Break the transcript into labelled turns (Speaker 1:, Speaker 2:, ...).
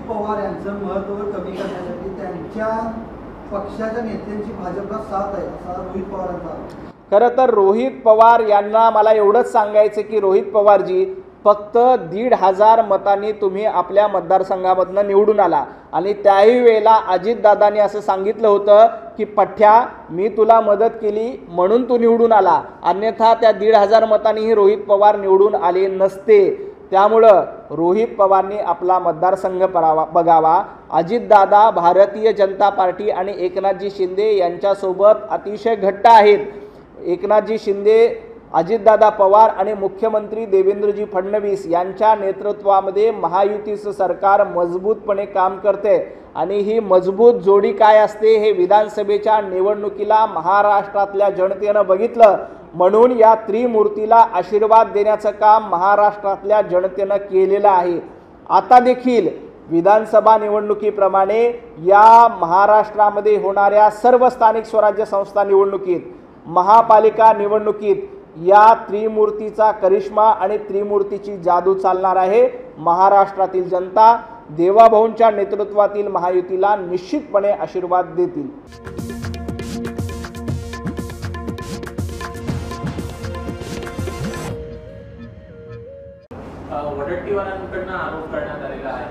Speaker 1: पवार यांचं महत्त्व कमी करण्यासाठी त्यांच्या पक्षाच्या नेत्यांची भाजपला साथ आहे असा रोहित पवारांचा आरोप.
Speaker 2: खरं तर रोहित पवार यांना मला एवढंच सांगायचं की रोहित पवारजी फक्त 1,500 मतांनी तुम्ही आपल्या मतदारसंघामधनं निवडून आला आणि त्याही वेळेला अजितदादांनी असं सांगितलं होतं की पठ्या मी तुला मदत केली म्हणून तू निवडून आला, अन्यथा त्या 1,500 मतांनीही रोहित पवार निवडून आले नसते. त्यामुळं रोहित पवारनी आपला मतदारसंघ बघावा. अजितदादा भारतीय जनता पार्टी आणि एकनाथजी शिंदे यांच्यासोबत अतिशय घट्ट आहेत. एकनाथजी शिंदे, अजितदादा पवार आणि मुख्यमंत्री देवेंद्रजी फडणवीस यांच्या नेतृत्वामध्ये महायुतीचं सरकार मजबूतपणे काम करते आणि ही मजबूत जोडी काय असते हे विधानसभेच्या निवडणुकीला महाराष्ट्रातल्या जनतेनं बघितलं. म्हणून या त्रिमूर्तीला आशीर्वाद देण्याचं काम महाराष्ट्रातल्या जनतेनं केलेलं आहे. आता देखील विधानसभा निवडणुकीप्रमाणे या महाराष्ट्रामध्ये होणाऱ्या सर्व स्थानिक स्वराज्य संस्था निवडणुकीत, महापालिका निवडणुकीत या त्रिमूर्तीचा करिश्मा आणि त्रिमूर्तीची जादू चालणार आहे. महाराष्ट्रातील जनता देवाभाऊंच्या नेतृत्वातील महायुतीला निश्चितपणे आशीर्वाद देतील.
Speaker 3: वडट्टीवारांकडून आरोप करण्यात आलेला आहे